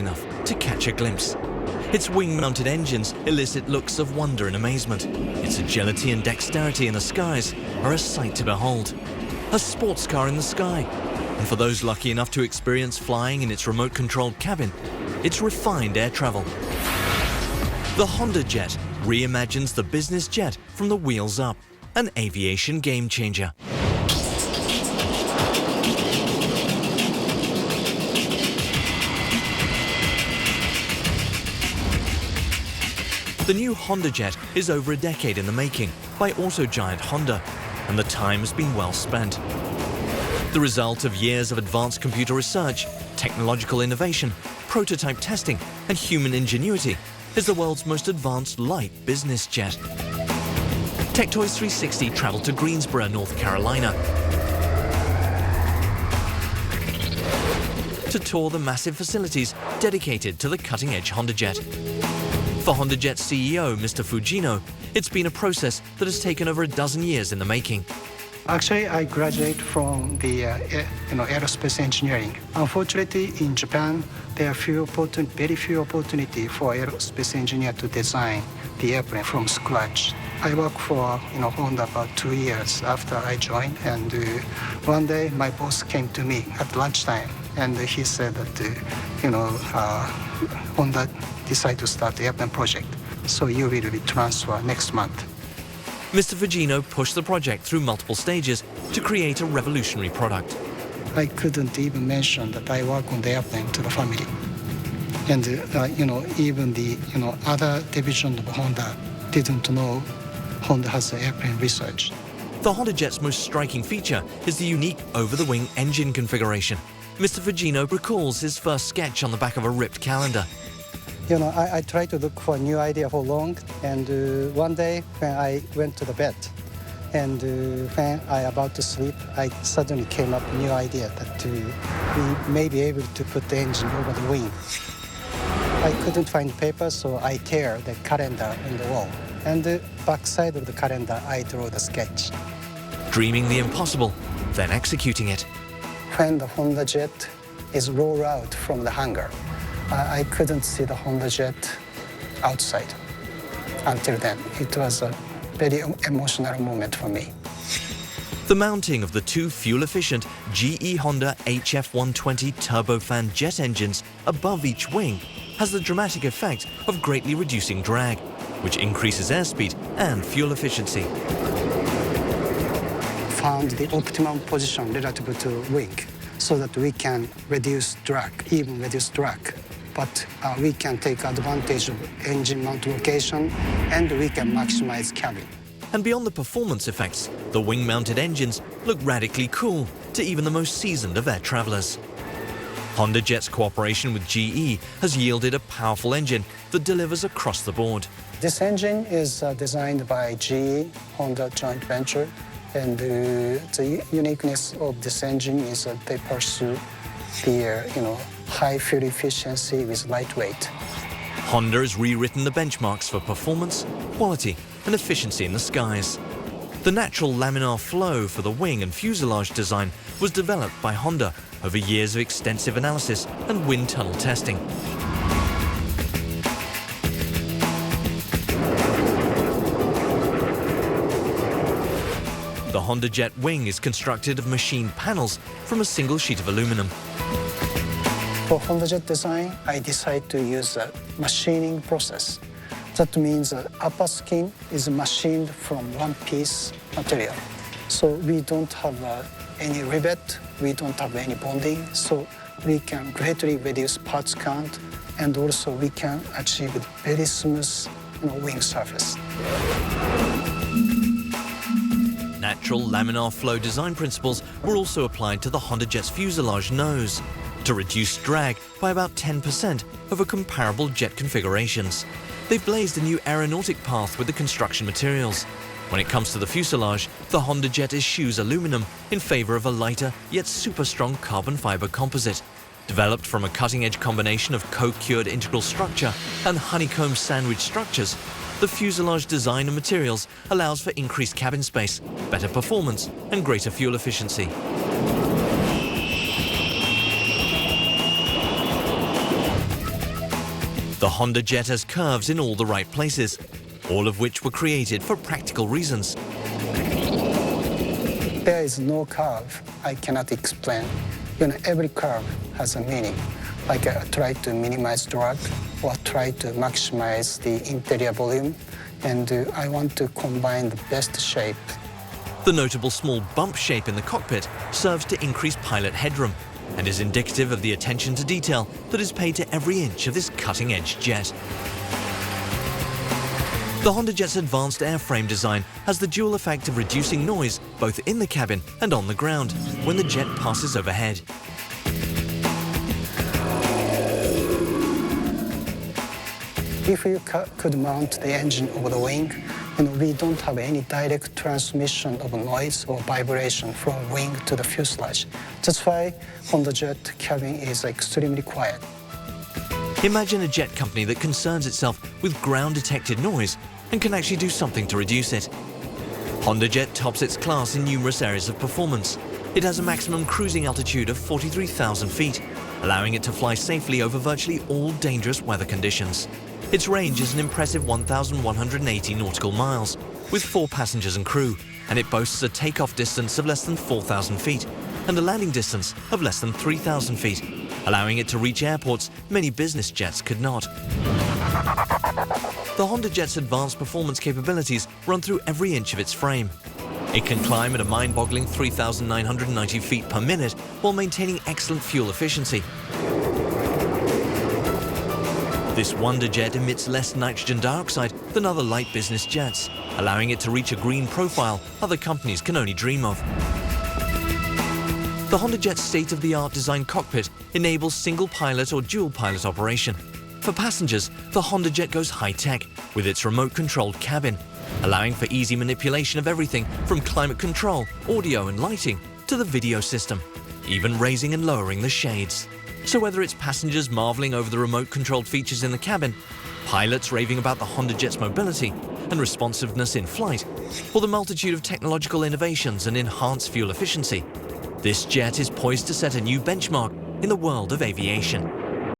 enough to catch a glimpse. Its wing-mounted engines elicit looks of wonder and amazement. Its agility and dexterity in the skies are a sight to behold. A sports car in the sky. And for those lucky enough to experience flying in its remote-controlled cabin, it's refined air travel. The Honda Jet reimagines the business jet from the wheels up, an aviation game-changer. The new Honda Jet is over a decade in the making by auto giant Honda, and the time has been well spent. The result of years of advanced computer research, technological innovation, prototype testing, and human ingenuity is the world's most advanced light business jet. Tech Toys 360 traveled to Greensboro, North Carolina to tour the massive facilities dedicated to the cutting-edge Honda Jet. For Honda Jet CEO Mr. Fujino, it's been a process that has taken over a dozen years in the making. Actually, I graduated from the aerospace engineering. Unfortunately, in Japan, there are very few opportunities for aerospace engineer to design the airplane from scratch. I worked for Honda about 2 years after I joined, and one day my boss came to me at lunchtime, and he said that Honda decided to start the airplane project, so you will be transferred next month. Mr. Fujino pushed the project through multiple stages to create a revolutionary product. I couldn't even mention that I work on the airplane to the family. And, even the, other division of Honda didn't know Honda has airplane research. The Honda Jet's most striking feature is the unique over-the-wing engine configuration. Mr. Fujino recalls his first sketch on the back of a ripped calendar. I tried to look for a new idea for long, and one day when I went to the bed, and when I about to sleep, I suddenly came up with a new idea that we may be able to put the engine over the wing. I couldn't find paper, so I tear the calendar in the wall, and the back side of the calendar, I draw the sketch. Dreaming the impossible, then executing it. When the Honda Jet is rolled out from the hangar, I couldn't see the Honda Jet outside until then. It was a very emotional moment for me. The mounting of the two fuel-efficient GE Honda HF-120 turbofan jet engines above each wing has the dramatic effect of greatly reducing drag, which increases airspeed and fuel efficiency. Found the optimum position relative to wing so that we can reduce drag, even reduce drag. But we can take advantage of engine mount location, and we can maximize cabin. And beyond the performance effects, the wing-mounted engines look radically cool to even the most seasoned of air travelers. Honda Jet's cooperation with GE has yielded a powerful engine that delivers across the board. This engine is designed by GE Honda joint venture, and the uniqueness of this engine is that they pursue the high fuel efficiency with lightweight. Honda has rewritten the benchmarks for performance, quality, and efficiency in the skies. The natural laminar flow for the wing and fuselage design was developed by Honda over years of extensive analysis and wind tunnel testing. The Honda Jet wing is constructed of machined panels from a single sheet of aluminum. For Honda Jet design, I decided to use a machining process. That means the upper skin is machined from one piece material. So we don't have any rivet, we don't have any bonding, so we can greatly reduce parts count, and also we can achieve a very smooth wing surface. Natural laminar flow design principles were also applied to the Honda Jet's fuselage nose to reduce drag by about 10% over comparable jet configurations. They've blazed a new aeronautic path with the construction materials. When it comes to the fuselage, the Honda Jet eschews aluminum in favor of a lighter yet super strong carbon fiber composite. Developed from a cutting-edge combination of co-cured integral structure and honeycomb sandwich structures, the fuselage design and materials allows for increased cabin space, better performance, and greater fuel efficiency. The Honda Jet has curves in all the right places, all of which were created for practical reasons. There is no curve I cannot explain. Every curve has a meaning. Like I try to minimize drag or try to maximize the interior volume, and I want to combine the best shape. The notable small bump shape in the cockpit serves to increase pilot headroom and is indicative of the attention to detail that is paid to every inch of this cutting-edge jet. The Honda Jet's advanced airframe design has the dual effect of reducing noise both in the cabin and on the ground when the jet passes overhead. If you could mount the engine over the wing, we don't have any direct transmission of noise or vibration from wing to the fuselage. That's why Honda Jet cabin is extremely quiet. Imagine a jet company that concerns itself with ground-detected noise and can actually do something to reduce it. Honda Jet tops its class in numerous areas of performance. It has a maximum cruising altitude of 43,000 feet, allowing it to fly safely over virtually all dangerous weather conditions. Its range is an impressive 1,180 nautical miles, with 4 passengers and crew, and it boasts a takeoff distance of less than 4,000 feet and a landing distance of less than 3,000 feet, allowing it to reach airports many business jets could not. The Honda Jet's advanced performance capabilities run through every inch of its frame. It can climb at a mind-boggling 3,990 feet per minute while maintaining excellent fuel efficiency. This Wonder Jet emits less nitrogen dioxide than other light business jets, allowing it to reach a green profile other companies can only dream of. The Honda Jet's state-of-the-art design cockpit enables single-pilot or dual-pilot operation. For passengers, the Honda Jet goes high-tech with its remote-controlled cabin, allowing for easy manipulation of everything from climate control, audio and lighting, to the video system, even raising and lowering the shades. So whether it's passengers marveling over the remote-controlled features in the cabin, pilots raving about the Honda Jet's mobility and responsiveness in flight, or the multitude of technological innovations and enhanced fuel efficiency, this jet is poised to set a new benchmark in the world of aviation.